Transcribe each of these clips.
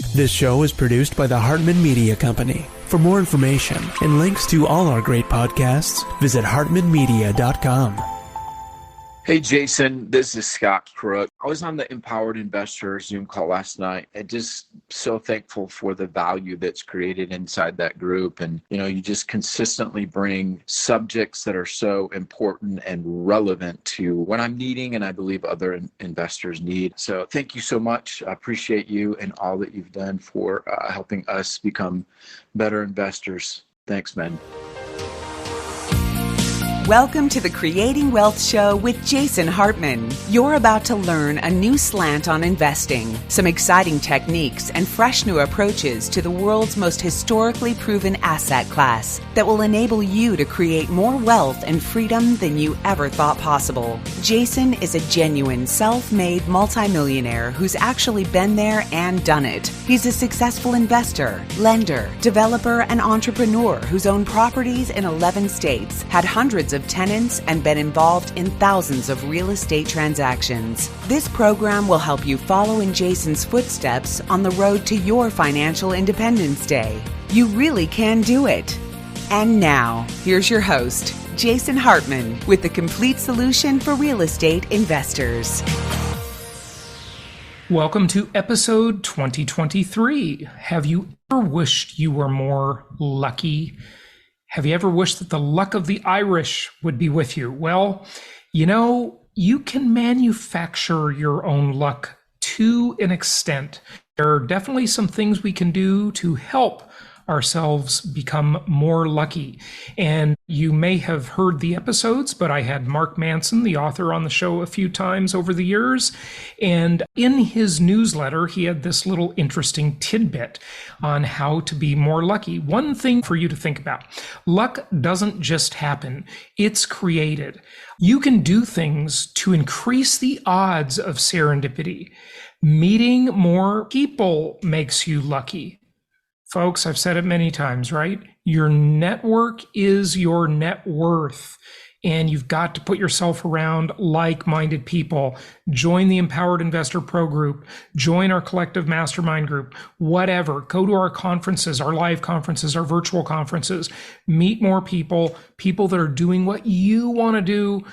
This show is produced by the Hartman Media Company. For more information and links to all our great podcasts, visit hartmanmedia.com. Hey, Jason, this is Scott Crook. I was on the Empowered Investor Zoom call last night and just so thankful for the value that's created inside that group. And, you just consistently bring subjects that are so important and relevant to what I'm needing and I believe other investors need. So thank you so much. I appreciate you and all that you've done for helping us become better investors. Thanks, man. Welcome to the Creating Wealth Show with Jason Hartman. You're about to learn a new slant on investing, some exciting techniques, and fresh new approaches to the world's most historically proven asset class that will enable you to create more wealth and freedom than you ever thought possible. Jason is a genuine self-made multimillionaire who's actually been there and done it. He's a successful investor, lender, developer, and entrepreneur who's owned properties in 11 states, had hundreds of tenants, and been involved in thousands of real estate transactions. This program will help you follow in Jason's footsteps on the road to your financial independence day. You really can do it. And now, here's your host, Jason Hartman, with the complete solution for real estate investors. Welcome to episode 2023. Have you ever wished you were more lucky? Have you ever wished that the luck of the Irish would be with you? Well, you can manufacture your own luck to an extent. There are definitely some things we can do to help ourselves become more lucky. And you may have heard the episodes, but I had Mark Manson, the author, on the show a few times over the years. And in his newsletter, he had this little interesting tidbit on how to be more lucky. One thing for you to think about: luck doesn't just happen, it's created. You can do things to increase the odds of serendipity. Meeting more people makes you lucky. Folks, I've said it many times, right? Your network is your net worth, and you've got to put yourself around like-minded people. Join the Empowered Investor Pro group, join our collective mastermind group, whatever. Go to our conferences, our live conferences, our virtual conferences. Meet more people that are doing what you want to do.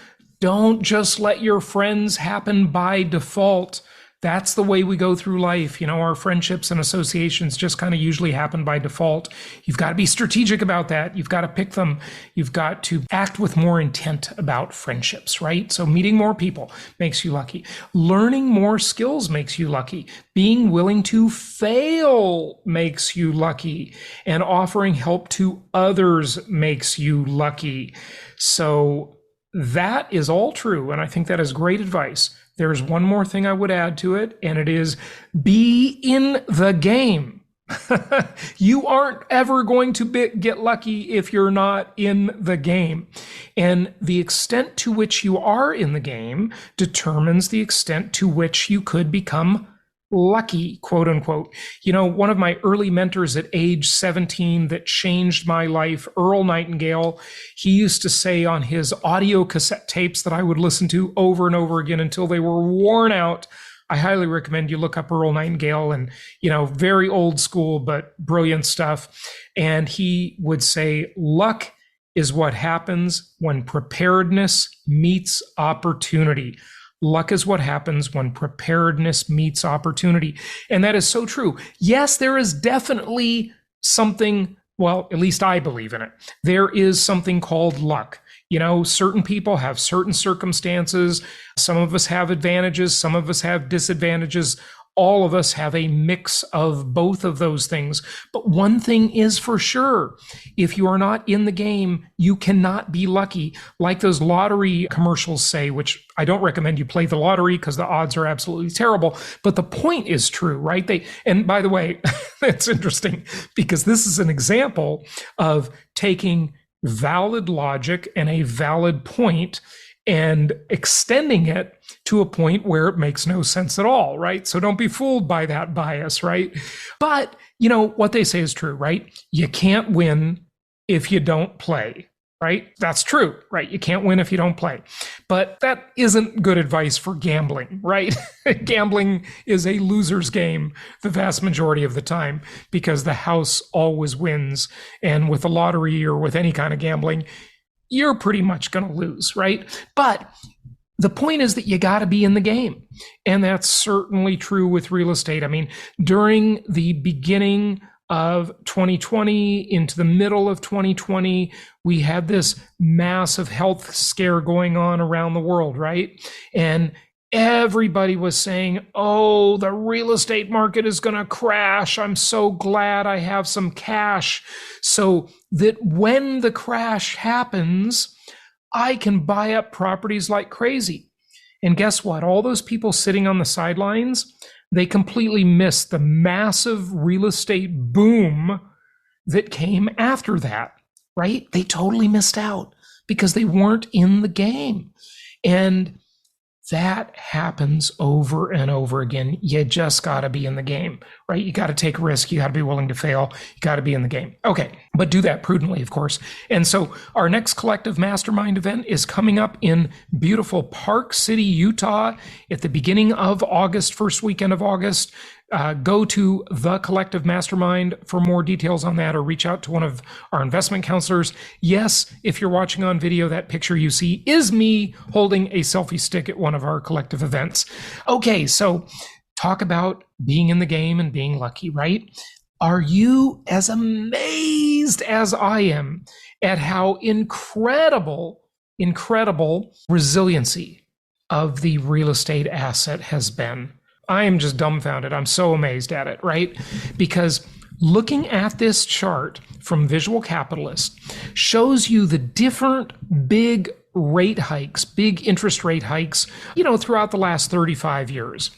Don't just let your friends happen by default. That's the way we go through life. Our friendships and associations just kind of usually happen by default. You've got to be strategic about that. You've got to pick them. You've got to act with more intent about friendships, right? So meeting more people makes you lucky. Learning more skills makes you lucky. Being willing to fail makes you lucky. And offering help to others makes you lucky. So that is all true. And I think that is great advice. There's one more thing I would add to it, and it is be in the game. You aren't ever going to get lucky if you're not in the game. And the extent to which you are in the game determines the extent to which you could become lucky, quote unquote. One of my early mentors at age 17 that changed my life, Earl Nightingale, he used to say on his audio cassette tapes that I would listen to over and over again until they were worn out. I highly recommend you look up Earl Nightingale, and, very old school, but brilliant stuff. And he would say, luck is what happens when preparedness meets opportunity. Luck is what happens when preparedness meets opportunity. And that is so true. Yes, there is definitely something, well, at least I believe in it. There is something called luck. Certain people have certain circumstances. Some of us have advantages. Some of us have disadvantages. All of us have a mix of both of those things. But one thing is for sure: if you are not in the game, you cannot be lucky. Like those lottery commercials say, which I don't recommend you play the lottery because the odds are absolutely terrible. But the point is true, right? And by the way, it's interesting because this is an example of taking valid logic and a valid point and extending it to a point where it makes no sense at all, right? So don't be fooled by that bias, right? But, what they say is true, right? You can't win if you don't play. right? That's true, right? You can't win if you don't play. But that isn't good advice for gambling, right? Gambling is a loser's game the vast majority of the time because the house always wins. And with the lottery or with any kind of gambling, you're pretty much going to lose, right? But the point is that you got to be in the game. And that's certainly true with real estate. I mean, during the beginning of 2020 into the middle of 2020, we had this massive health scare going on around the world, right? And everybody was saying, oh, the real estate market is going to crash. I'm so glad I have some cash so that when the crash happens, I can buy up properties like crazy. And guess what? All those people sitting on the sidelines, they completely missed the massive real estate boom that came after that, right? They totally missed out because they weren't in the game. And that happens over and over again. You just got to be in the game, right? You got to take a risk. You got to be willing to fail. You got to be in the game. Okay, but do that prudently, of course. And so our next collective mastermind event is coming up in beautiful Park City, Utah at the beginning of August, first weekend of August. Go to the Collective Mastermind for more details on that, or reach out to one of our investment counselors. Yes, if you're watching on video, that picture you see is me holding a selfie stick at one of our collective events. Okay, so talk about being in the game and being lucky, right? Are you as amazed as I am at how incredible resiliency of the real estate asset has been? I am just dumbfounded. I'm so amazed at it, right? Because looking at this chart from Visual Capitalist shows you the different big rate hikes, big interest rate hikes, throughout the last 35 years.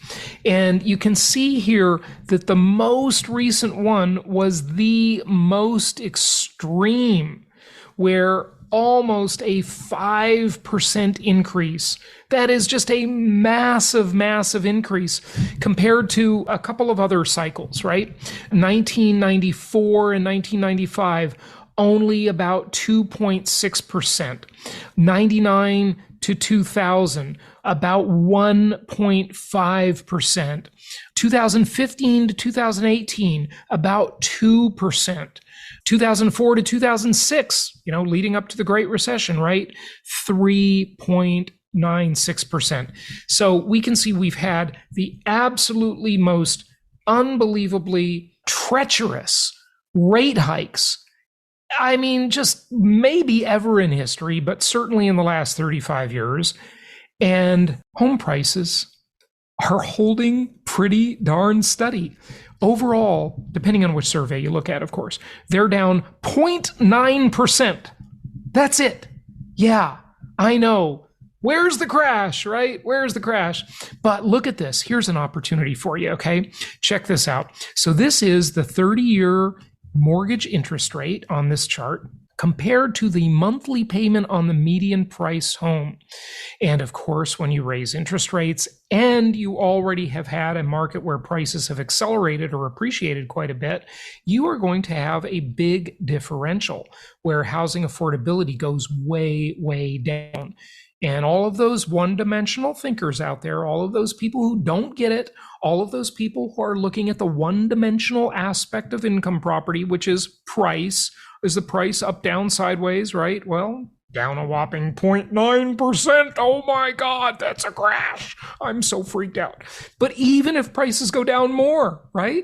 And you can see here that the most recent one was the most extreme, where almost a 5% increase. That is just a massive, massive increase compared to a couple of other cycles, right? 1994 and 1995, only about 2.6%. 99 to 2000, about 1.5%. 2015 to 2018, about 2%. 2004 to 2006, leading up to the Great Recession, right? 3.96%. So we can see we've had the absolutely most unbelievably treacherous rate hikes. I mean, just maybe ever in history, but certainly in the last 35 years. And home prices are holding pretty darn steady. Overall, depending on which survey you look at, of course, they're down 0.9%. That's it. Yeah, I know. Where's the crash, right? Where's the crash? But look at this. Here's an opportunity for you, okay? Check this out. So this is the 30-year mortgage interest rate on this chart compared to the monthly payment on the median price home. And of course, when you raise interest rates and you already have had a market where prices have accelerated or appreciated quite a bit, you are going to have a big differential where housing affordability goes way, way down. And all of those one-dimensional thinkers out there, all of those people who don't get it, all of those people who are looking at the one-dimensional aspect of income property, which is price. Is the price up, down, sideways, right? Well, down a whopping 0.9%. Oh my God, that's a crash. I'm so freaked out. But even if prices go down more, right?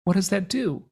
What does that do?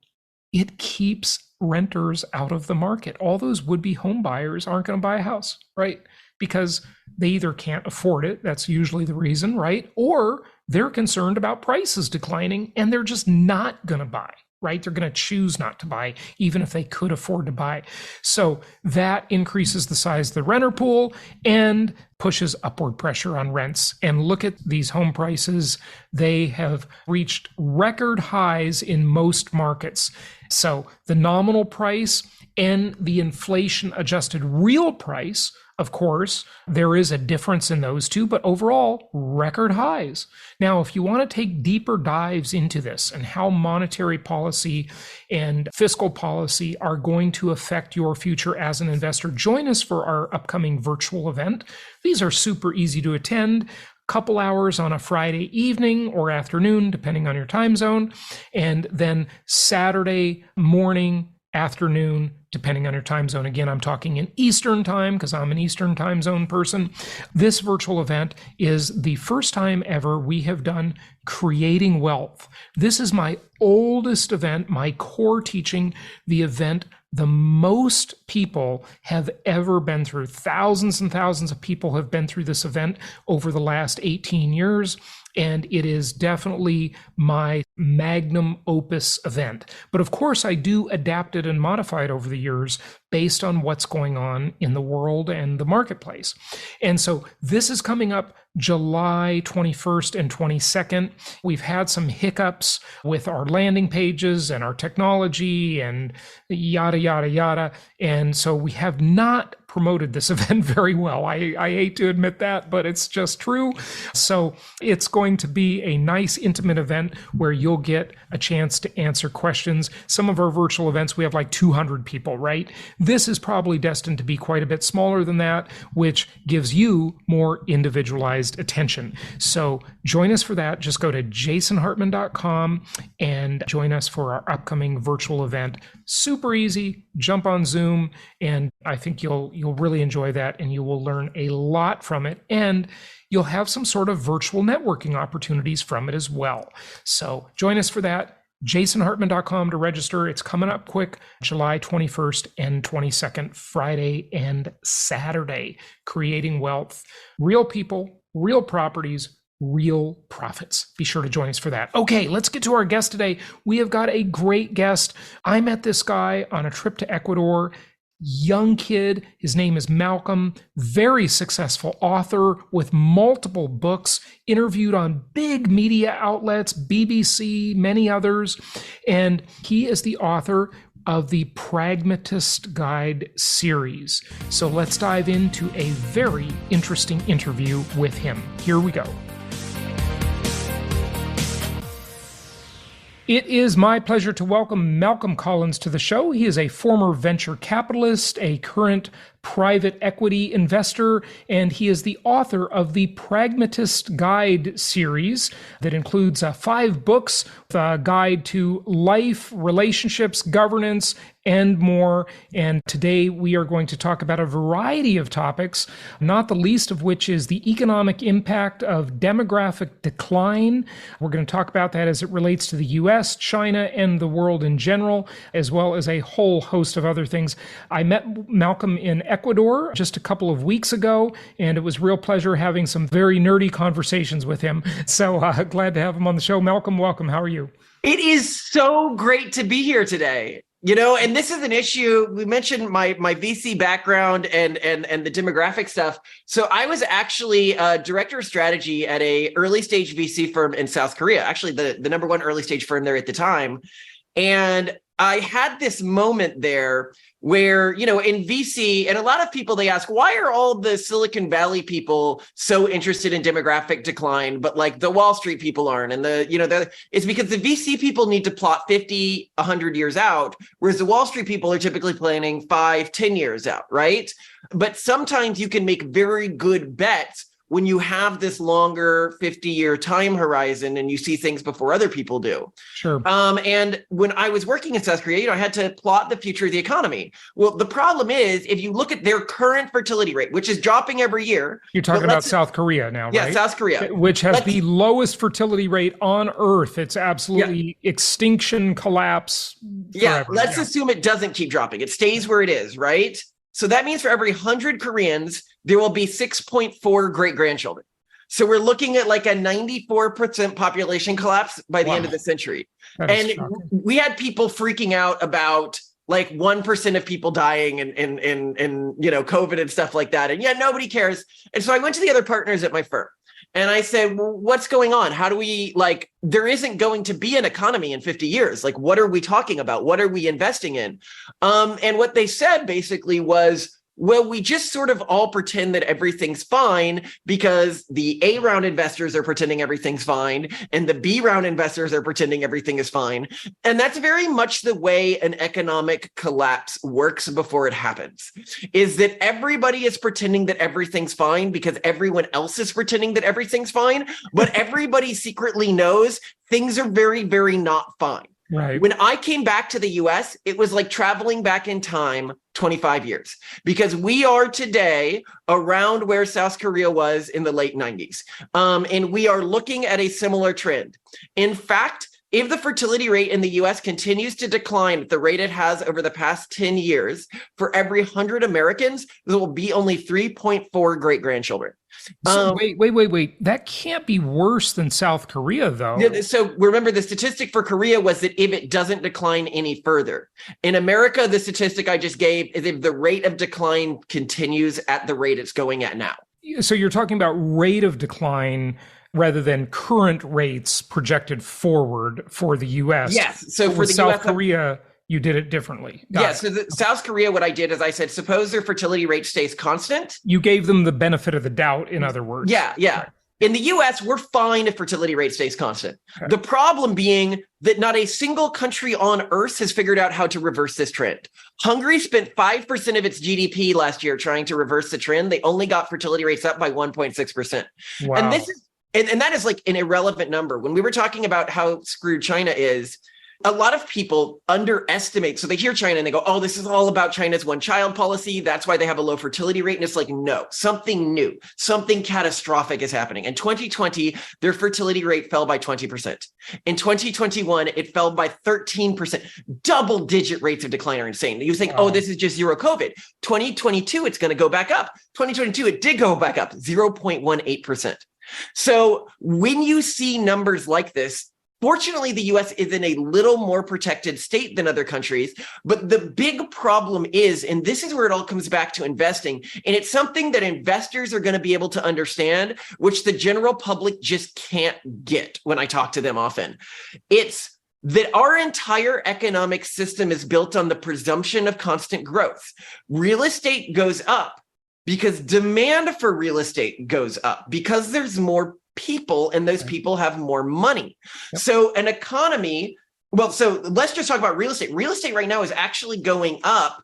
It keeps renters out of the market. All those would-be home buyers aren't going to buy a house, right? Because they either can't afford it, that's usually the reason, right? Or they're concerned about prices declining and they're just not going to buy, right? They're going to choose not to buy, even if they could afford to buy. So that increases the size of the renter pool, and pushes upward pressure on rents. And look at these home prices. They have reached record highs in most markets. So the nominal price and the inflation adjusted real price, of course, there is a difference in those two, but overall, record highs. Now, if you want to take deeper dives into this and how monetary policy and fiscal policy are going to affect your future as an investor, join us for our upcoming virtual event. These are super easy to attend. Couple hours on a Friday evening or afternoon, depending on your time zone, and then Saturday morning, afternoon, depending on your time zone. Again, I'm talking in Eastern time because I'm an Eastern time zone person. This virtual event is the first time ever we have done Creating Wealth. This is my oldest event, my core teaching, the event the most people have ever been through. Thousands and thousands of people have been through this event over the last 18 years. And it is definitely my magnum opus event. But of course, I do adapt it and modify it over the years based on what's going on in the world and the marketplace. And so this is coming up July 21st and 22nd. We've had some hiccups with our landing pages and our technology and yada, yada, yada. And so we have not promoted this event very well. I hate to admit that, but it's just true. So it's going to be a nice, intimate event where you'll get a chance to answer questions. Some of our virtual events, we have like 200 people, right? This is probably destined to be quite a bit smaller than that, which gives you more individualized attention. So join us for that. Just go to jasonhartman.com and join us for our upcoming virtual event. Super easy. Jump on Zoom, and I think you'll really enjoy that, and you will learn a lot from it, and you'll have some sort of virtual networking opportunities from it as well. So join us for that. jasonhartman.com to register. It's coming up quick, July 21st and 22nd, Friday and Saturday. Creating Wealth. Real people, real properties, real profits. Be sure to join us for that. Okay, let's get to our guest today. We have got a great guest. I met this guy on a trip to Ecuador. Young kid. His name is Malcolm. Very successful author with multiple books, interviewed on big media outlets, BBC, many others. And he is the author of the Pragmatist Guide series. So let's dive into a very interesting interview with him. Here we go. It is my pleasure to welcome Malcolm Collins to the show. He is a former venture capitalist, a current private equity investor, and he is the author of the Pragmatist Guide series that includes 5 books, a guide to life, relationships, governance, and more. And today we are going to talk about a variety of topics, not the least of which is the economic impact of demographic decline. We're going to talk about that as it relates to the US, China, and the world in general, as well as a whole host of other things. I met Malcolm in Ecuador just a couple of weeks ago, and it was a real pleasure having some very nerdy conversations with him. So glad to have him on the show. Malcolm, welcome. How are you? It is so great to be here today. You know, and this is an issue. We mentioned my VC background and the demographic stuff. So I was actually a director of strategy at a early stage VC firm in South Korea, actually the number one early stage firm there at the time. And I had this moment there where, you know, in VC, and a lot of people, they ask, why are all the Silicon Valley people so interested in demographic decline, but like the Wall Street people aren't? And it's because the VC people need to plot 50, 100 years out, whereas the Wall Street people are typically planning 5, 10 years out, right? But sometimes you can make very good bets when you have this longer 50-year time horizon and you see things before other people do. Sure. And when I was working in South Korea, I had to plot the future of the economy. Well, the problem is, if you look at their current fertility rate, which is dropping every year. You're talking about South Korea now, right? Yeah, South Korea. Which has the lowest fertility rate on Earth. It's absolutely extinction collapse. Yeah, let's assume it doesn't keep dropping. It stays where it is, right? So that means for every 100 Koreans, there will be 6.4 great-grandchildren. So we're looking at like a 94% population collapse by the end of the century. And we had people freaking out about like 1% of people dying and COVID and stuff like that. And yet nobody cares. And so I went to the other partners at my firm and I said, well, what's going on? How do we, there isn't going to be an economy in 50 years. Like, what are we talking about? What are we investing in? And what they said basically was, well, we just sort of all pretend that everything's fine because the A round investors are pretending everything's fine and the B round investors are pretending everything is fine. And that's very much the way an economic collapse works before it happens, is that everybody is pretending that everything's fine because everyone else is pretending that everything's fine, but everybody secretly knows things are very, very not fine. Right. When I came back to the US, it was like traveling back in time 25 years, because we are today around where South Korea was in the late 90s. And we are looking at a similar trend. In fact, if the fertility rate in the US continues to decline at the rate it has over the past 10 years, for every 100 Americans, there will be only 3.4 great-grandchildren. So wait. That can't be worse than South Korea, though. So remember, the statistic for Korea was that if it doesn't decline any further. In America, the statistic I just gave is if the rate of decline continues at the rate it's going at now. So you're talking about rate of decline rather than current rates projected forward for the U.S. Yes. So for the South Korea, you did it differently. So South Korea, what I did is I said, suppose their fertility rate stays constant. You gave them the benefit of the doubt, in other words. Yeah. Right. In the US, we're fine if fertility rate stays constant. Okay. The problem being that not a single country on earth has figured out how to reverse this trend. Hungary spent 5% of its GDP last year trying to reverse the trend. They only got fertility rates up by 1.6%. Wow. And this is and that is like an irrelevant number. When we were talking about how screwed China is, a lot of people underestimate. So they hear China and they go, oh, this is all about China's one-child policy. That's why they have a low fertility rate. And it's like, no, something new, something catastrophic is happening. In 2020, their fertility rate fell by 20%. In 2021, it fell by 13%. Double-digit rates of decline are insane. You think, oh, this is just zero COVID. 2022, it's going to go back up. 2022, it did go back up, 0.18%. So when you see numbers like this, fortunately, the US is in a little more protected state than other countries. But the big problem is, and this is where it all comes back to investing, and it's something that investors are going to be able to understand, which the general public just can't get when I talk to them often. It's that our entire economic system is built on the presumption of constant growth. Real estate goes up because demand for real estate goes up, because there's more people and those people have more money. Yep. So an economy, so let's just talk about real estate. Real estate right now is actually going up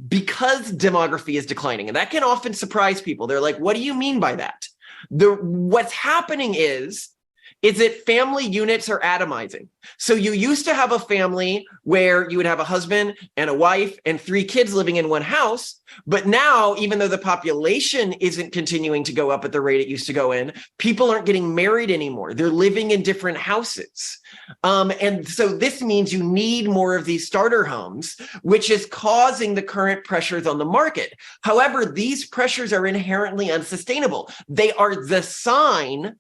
because demography is declining. And that can often surprise people. They're like, what do you mean by that? What's happening is that family units are atomizing. So you used to have a family where you would have a husband and a wife and 3 kids living in one house. But now, even though the population isn't continuing to go up at the rate it used to go in, people aren't getting married anymore. They're living in different houses. And so this means you need more of these starter homes, which is causing the current pressures on the market. However, these pressures are inherently unsustainable. They are the sign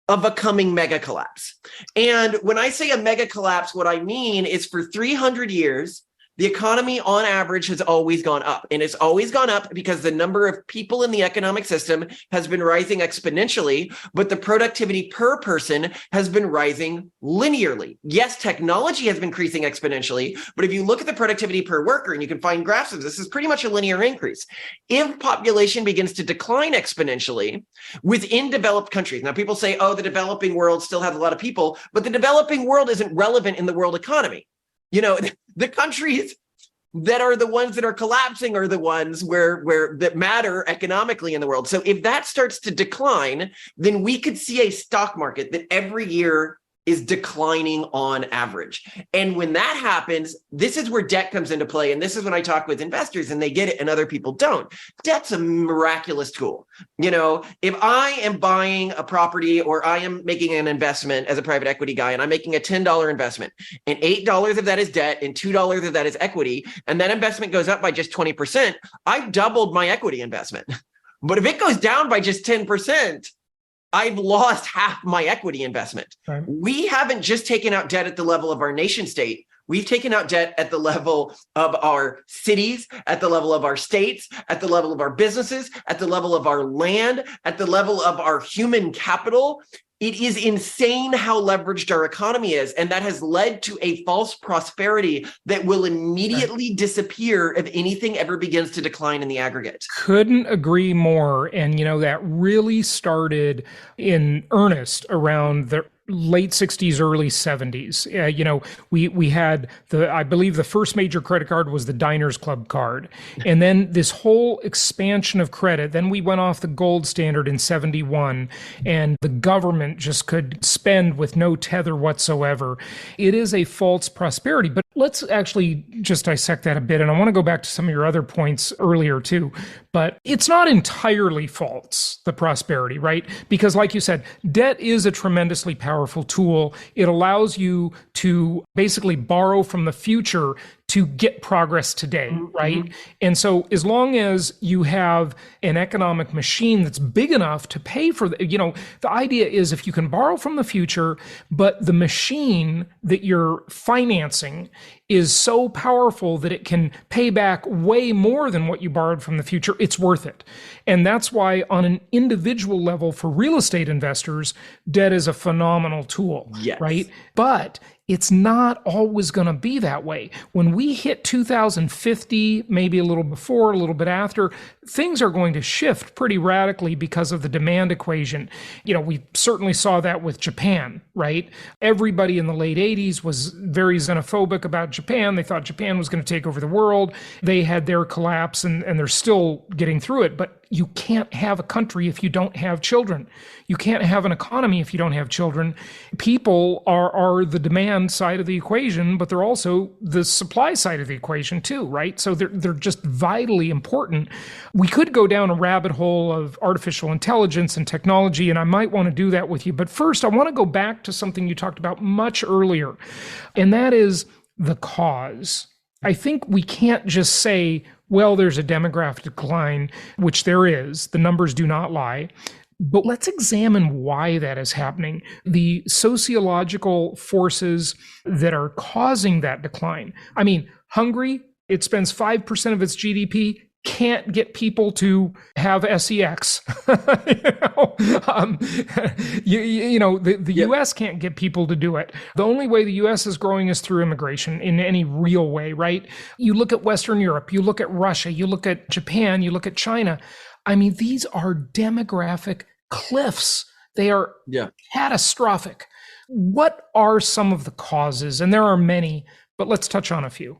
of a coming mega collapse. And when I say a mega collapse, what I mean is for 300 years, the economy on average has always gone up. And it's always gone up because the number of people in the economic system has been rising exponentially, but the productivity per person has been rising linearly. Yes, technology has been increasing exponentially, but if you look at the productivity per worker, and you can find graphs of this, is pretty much a linear increase. If population begins to decline exponentially within developed countries, now people say, oh, the developing world still has a lot of people, but the developing world isn't relevant in the world economy. You know, the countries that are the ones that are collapsing are the ones where that matter economically in the world. So if that starts to decline, then we could see a stock market that every year is declining on average. And when that happens, this is where debt comes into play. And this is when I talk with investors and they get it and other people don't. Debt's a miraculous tool. You know, if I am buying a property or I am making an investment as a private equity guy and I'm making a $10 investment and $8 of that is debt and $2 of that is equity, and that investment goes up by just 20%, I've doubled my equity investment. But if it goes down by just 10%, I've lost half my equity investment. Right. We haven't just taken out debt at the level of our nation state. We've taken out debt at the level of our cities, at the level of our states, at the level of our businesses, at the level of our land, at the level of our human capital. It is insane how leveraged our economy is. And that has led to a false prosperity that will immediately disappear if anything ever begins to decline in the aggregate. Couldn't agree more. And, that really started in earnest around the late 60s, early 70s. We had I believe the first major credit card was the Diners Club card. And then this whole expansion of credit, then we went off the gold standard in 71, and the government just could spend with no tether whatsoever. It is a false prosperity, but let's actually just dissect that a bit. And I want to go back to some of your other points earlier too, but it's not entirely false, the prosperity, right? Because like you said, debt is a tremendously powerful tool. It allows you to basically borrow from the future to get progress today, right? Mm-hmm. And so as long as you have an economic machine that's big enough to pay for the idea is if you can borrow from the future, but the machine that you're financing is so powerful that it can pay back way more than what you borrowed from the future, it's worth it. And that's why on an individual level for real estate investors, debt is a phenomenal tool, yes. Right? But it's not always going to be that way. When we hit 2050, maybe a little before, a little bit after, things are going to shift pretty radically because of the demand equation. We certainly saw that with Japan, right? Everybody in the late 80s was very xenophobic about Japan. They thought Japan was going to take over the world. They had their collapse and they're still getting through it. But you can't have a country if you don't have children. You can't have an economy if you don't have children. People are the demand side of the equation, but they're also the supply side of the equation too, right? So they're just vitally important. We could go down a rabbit hole of artificial intelligence and technology, and I might want to do that with you. But first, I want to go back to something you talked about much earlier, and that is the cause. I think we can't just say, well, there's a demographic decline, which there is. The numbers do not lie. But let's examine why that is happening. The sociological forces that are causing that decline. I mean, Hungary, it spends 5% of its GDP, can't get people to have sex. The U.S. can't get people to do it. The only way the U.S. is growing is through immigration in any real way, right? You look at Western Europe, you look at Russia, you look at Japan, you look at China. I mean, these are demographic cliffs. They are catastrophic. What are some of the causes? And there are many, but let's touch on a few.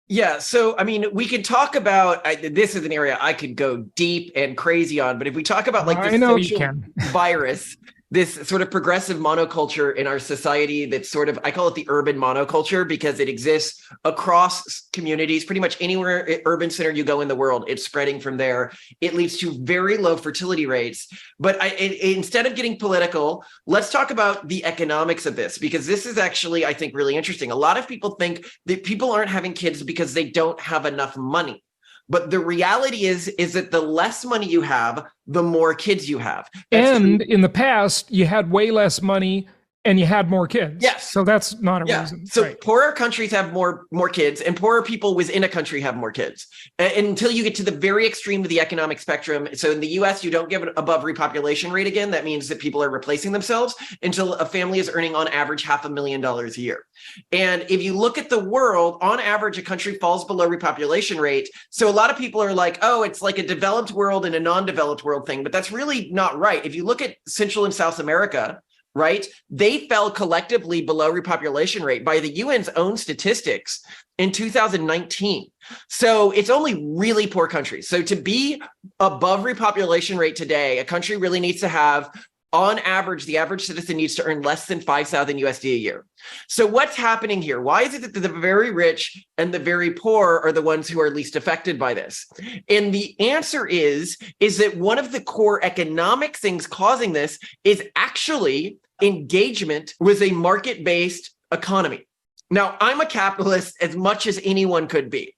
Yeah. So, I mean, we could talk about, this is an area I could go deep and crazy on, but if we talk about like the social virus, this sort of progressive monoculture in our society that's sort of, I call it the urban monoculture because it exists across communities, pretty much anywhere urban center you go in the world, it's spreading from there. It leads to very low fertility rates. But instead of getting political, let's talk about the economics of this, because this is actually, I think, really interesting. A lot of people think that people aren't having kids because they don't have enough money. But the reality is that the less money you have, the more kids you have. And in the past, you had way less money and you had more kids. Yes. So that's not a reason. So right. Poorer countries have more kids, and poorer people within a country have more kids until you get to the very extreme of the economic spectrum. So in the US, you don't get above repopulation rate again. That means that people are replacing themselves until a family is earning on average $500,000 a year. And if you look at the world, on average, a country falls below repopulation rate. So a lot of people are like, oh, it's like a developed world and a non-developed world thing. But that's really not right. If you look at Central and South America, right, they fell collectively below repopulation rate by the UN's own statistics in 2019. So it's only really poor countries. So to be above repopulation rate today, a country really needs to have, on average, the average citizen needs to earn less than 5,000 USD a year. So what's happening here? Why is it that the very rich and the very poor are the ones who are least affected by this? And the answer is that one of the core economic things causing this is actually engagement with a market-based economy. Now, I'm a capitalist as much as anyone could be.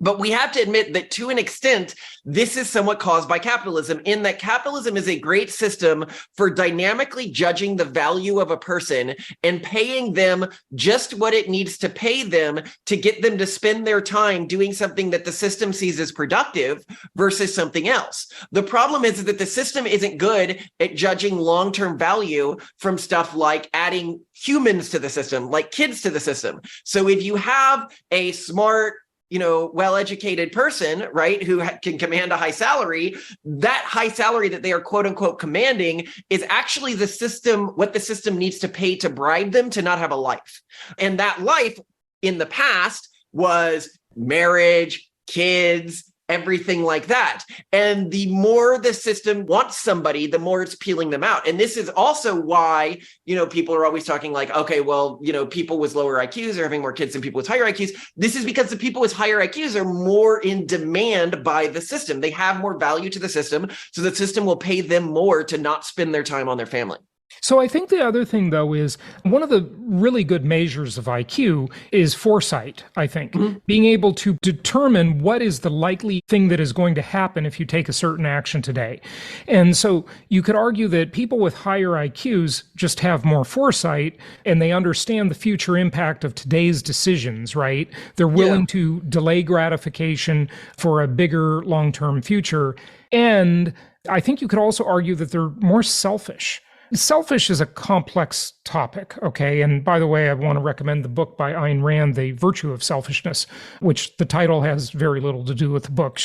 But we have to admit that to an extent, this is somewhat caused by capitalism, in that capitalism is a great system for dynamically judging the value of a person and paying them just what it needs to pay them to get them to spend their time doing something that the system sees as productive versus something else. The problem is that the system isn't good at judging long-term value from stuff like adding humans to the system, like kids to the system. So if you have a smart, well-educated person, right, who can command a high salary, that high salary that they are quote unquote commanding is actually what the system needs to pay to bribe them to not have a life. And that life in the past was marriage, kids, everything like that. And the more the system wants somebody, the more it's peeling them out. And this is also why, people are always talking like, okay, well, people with lower IQs are having more kids than people with higher IQs. This is because the people with higher IQs are more in demand by the system. They have more value to the system, so the system will pay them more to not spend their time on their family. So I think the other thing, though, is one of the really good measures of IQ is foresight, I think. Mm-hmm. Being able to determine what is the likely thing that is going to happen if you take a certain action today. And so you could argue that people with higher IQs just have more foresight and they understand the future impact of today's decisions, right? They're willing to delay gratification for a bigger long-term future. And I think you could also argue that they're more selfish. Selfish is a complex topic, okay? And by the way, I want to recommend the book by Ayn Rand, The Virtue of Selfishness, which the title has very little to do with the book.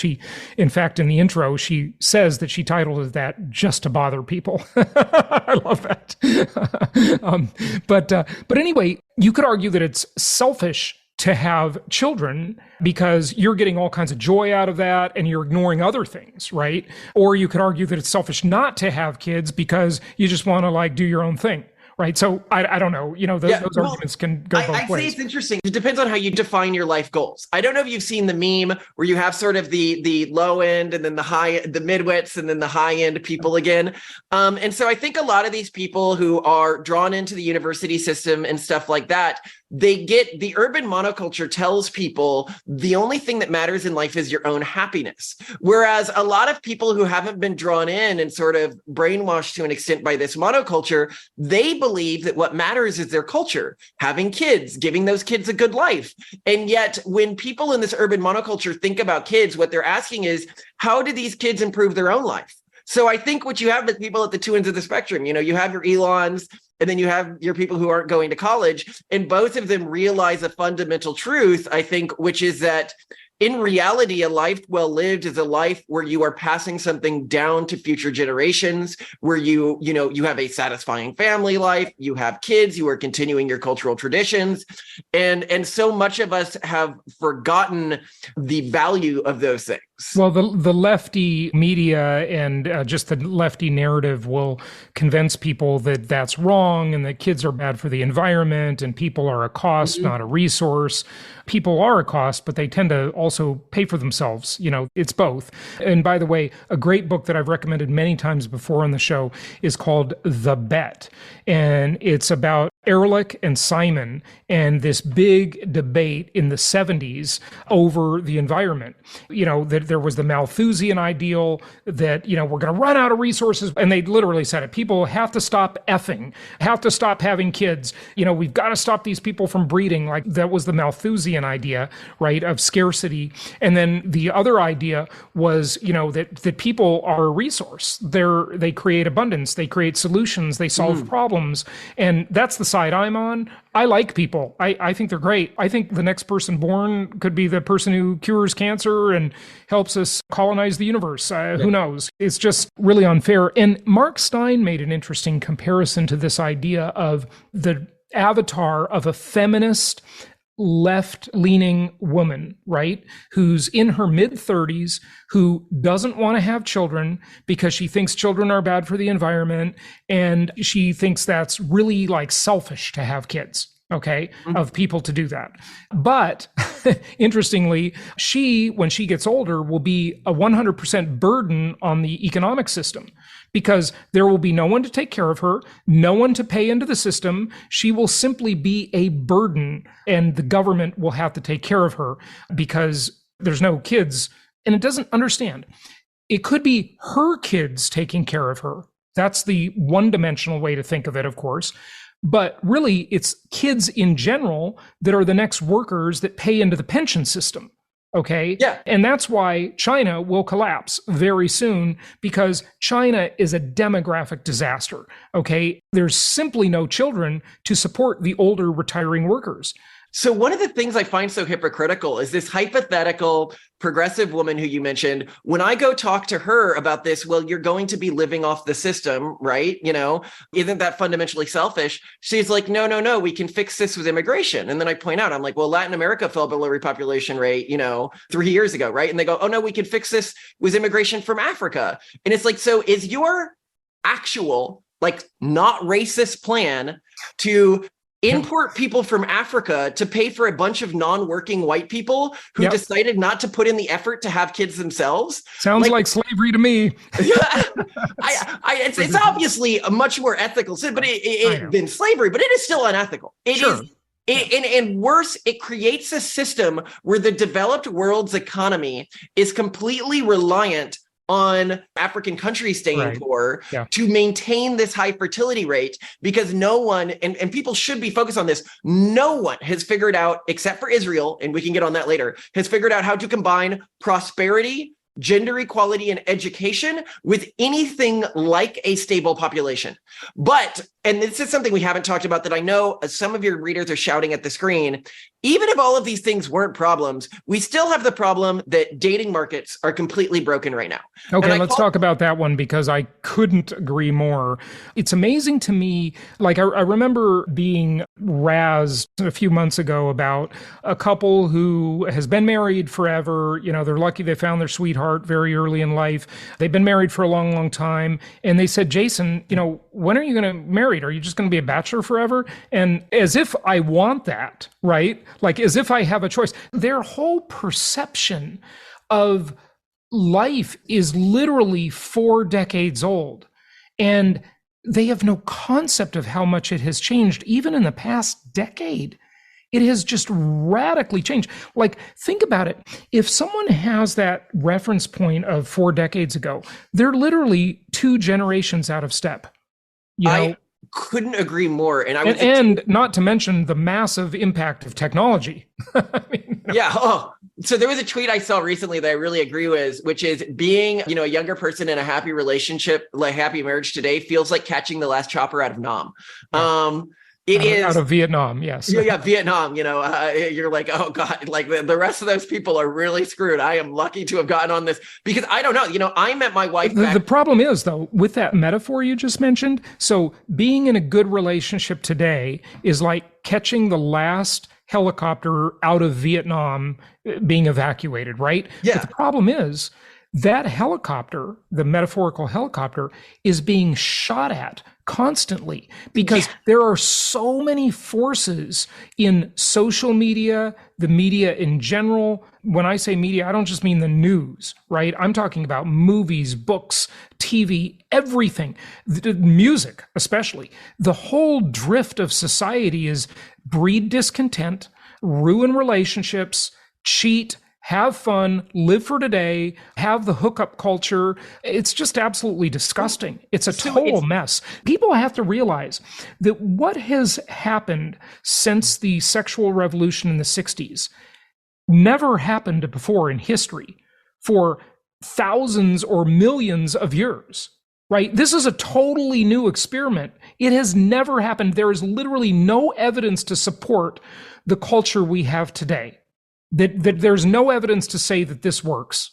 In fact, in the intro, she says that she titled it that just to bother people. I love that. But anyway, you could argue that it's selfish to have children because you're getting all kinds of joy out of that and you're ignoring other things, right? Or you could argue that it's selfish not to have kids because you just want to do your own thing. Right. So I don't know, those arguments can go both ways. I'd say it's interesting. It depends on how you define your life goals. I don't know if you've seen the meme where you have sort of the low end and then the midwits and then the high end people again. And so I think a lot of these people who are drawn into the university system and stuff like that, the urban monoculture tells people the only thing that matters in life is your own happiness. Whereas a lot of people who haven't been drawn in and sort of brainwashed to an extent by this monoculture, they believe that what matters is their culture, having kids, giving those kids a good life. And yet when people in this urban monoculture think about kids, what they're asking is, how do these kids improve their own life? So I think what you have is people at the two ends of the spectrum. You have your Elons, and then you have your people who aren't going to college, and both of them realize a fundamental truth, I think, which is that in reality, a life well lived is a life where you are passing something down to future generations, where you have a satisfying family life, you have kids, you are continuing your cultural traditions. And so much of us have forgotten the value of those things. Well, the lefty media and just the lefty narrative will convince people that that's wrong and that kids are bad for the environment and people are a cost, not a resource. People are a cost, but they tend to also pay for themselves. It's both. And by the way, a great book that I've recommended many times before on the show is called The Bet. And it's about Ehrlich and Simon and this big debate in the 70s over the environment. That there was the Malthusian ideal that, we're going to run out of resources. And they literally said it. People have to stop effing, have to stop having kids. We've got to stop these people from breeding. Like that was the Malthusian idea, right, of scarcity. And then the other idea was, that people are a resource. They create abundance. They create solutions. They solve problems. And that's the side I'm on. I like people. I think they're great. I think the next person born could be the person who cures cancer and helps us colonize the universe. Who knows? It's just really unfair. And Mark Stein made an interesting comparison to this idea of the avatar of a feminist left-leaning woman, right? Who's in her mid-30s, who doesn't want to have children because she thinks children are bad for the environment. And she thinks that's really selfish to have kids, okay, of people to do that. But interestingly, when she gets older, will be a 100% burden on the economic system, because there will be no one to take care of her, no one to pay into the system. She will simply be a burden, and the government will have to take care of her because there's no kids, and it doesn't understand. It could be her kids taking care of her. That's the one-dimensional way to think of it, of course. But really, it's kids in general that are the next workers that pay into the pension system. Okay. Yeah. And that's why China will collapse very soon, because China is a demographic disaster. Okay. There's simply no children to support the older retiring workers. So one of the things I find so hypocritical is this hypothetical progressive woman who you mentioned. When I go talk to her about this, well, you're going to be living off the system, right? Isn't that fundamentally selfish? She's like, no, we can fix this with immigration. And then I point out, I'm like, well, Latin America fell below repopulation rate, 3 years ago, right? And they go, oh no, we can fix this with immigration from Africa. And it's like, so is your actual, not racist plan to import people from Africa to pay for a bunch of non-working white people who decided not to put in the effort to have kids themselves? Sounds like slavery to me. It's obviously a much more ethical sin, but it than slavery, but it is still unethical. It is. And worse, it creates a system where the developed world's economy is completely reliant on African countries staying poor to maintain this high fertility rate, because no one, and people should be focused on this, no one has figured out, except for Israel, and we can get on that later, has figured out how to combine prosperity, gender equality, and education with anything like a stable population. But, and this is something we haven't talked about that I know some of your readers are shouting at the screen, even if all of these things weren't problems, we still have the problem that dating markets are completely broken right now. Okay, let's talk about that one, because I couldn't agree more. It's amazing to me, I remember being razzed a few months ago about a couple who has been married forever. They're lucky they found their sweetheart very early in life. They've been married for a long, long time. And they said, Jason, when are you going to get married? Are you just going to be a bachelor forever? And as if I want that, right? As if I have a choice. Their whole perception of life is literally 4 decades old. And they have no concept of how much it has changed, even in the past decade. It has just radically changed. Think about it. If someone has that reference point of 4 decades ago, they're literally 2 generations out of step. I couldn't agree more. And not to mention the massive impact of technology. So there was a tweet I saw recently that I really agree with, which is being, a younger person in a happy relationship, happy marriage today feels like catching the last chopper out of Nam. It is out of Vietnam, yes. Yeah, Vietnam. You're like, oh God, the rest of those people are really screwed. I am lucky to have gotten on this, because I don't know. I met my wife. The problem is, though, with that metaphor you just mentioned. So being in a good relationship today is like catching the last helicopter out of Vietnam being evacuated, right? Yeah. But the problem is that helicopter, the metaphorical helicopter, is being shot at constantly, because there are so many forces in social media, the media in general. When I say media, I don't just mean the news, right? I'm talking about movies, books, TV, everything, music especially. The whole drift of society is breed discontent, ruin relationships, cheat, have fun, live for today, have the hookup culture. It's just absolutely disgusting. It's a total mess. People have to realize that what has happened since the sexual revolution in the 60s never happened before in history for thousands or millions of years, right? This is a totally new experiment. It has never happened. There is literally no evidence to support the culture we have today. That there's no evidence to say that this works.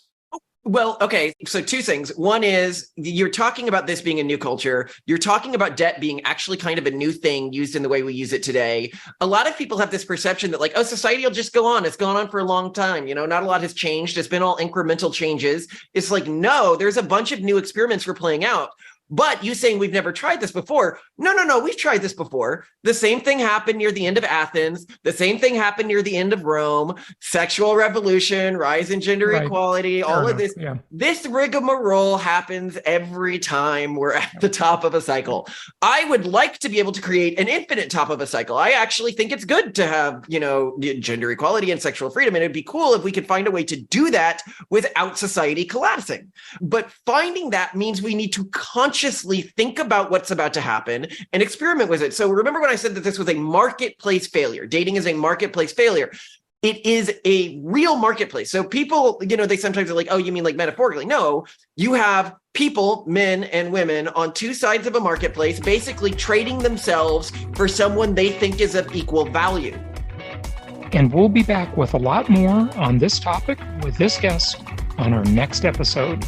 Well, okay. So 2 things. One is you're talking about this being a new culture. You're talking about debt being actually kind of a new thing used in the way we use it today. A lot of people have this perception that society will just go on. It's gone on for a long time. Not a lot has changed. It's been all incremental changes. It's no, there's a bunch of new experiments we're playing out. But you saying we've never tried this before. No, we've tried this before. The same thing happened near the end of Athens. The same thing happened near the end of Rome. Sexual revolution, rise in gender equality, all of this. Yeah. This rigmarole happens every time we're at the top of a cycle. I would like to be able to create an infinite top of a cycle. I actually think it's good to have, gender equality and sexual freedom. And it'd be cool if we could find a way to do that without society collapsing. But finding that means we need to consciously think about what's about to happen and experiment with it. So remember when I said that this was a marketplace failure? Dating is a marketplace failure. It is a real marketplace. So people, they sometimes are like, oh, you mean like metaphorically? No, you have people, men and women, on two sides of a marketplace, basically trading themselves for someone they think is of equal value. And we'll be back with a lot more on this topic with this guest on our next episode.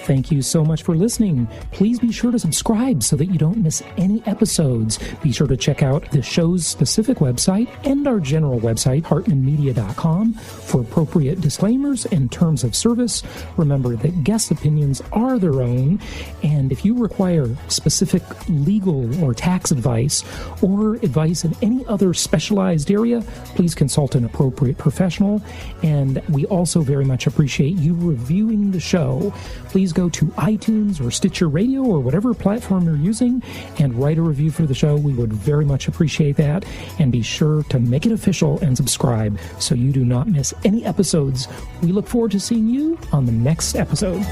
Thank you so much for listening. Please be sure to subscribe so that you don't miss any episodes. Be sure to check out the show's specific website and our general website, hartmanmedia.com, for appropriate disclaimers and terms of service. Remember that guest opinions are their own, and if you require specific legal or tax advice or advice in any other specialized area, please consult an appropriate professional. And we also very much appreciate you reviewing the show. Please go to iTunes or Stitcher Radio or whatever platform you're using and write a review for the show. We would very much appreciate that. And be sure to make it official and subscribe so you do not miss any episodes. We look forward to seeing you on the next episode.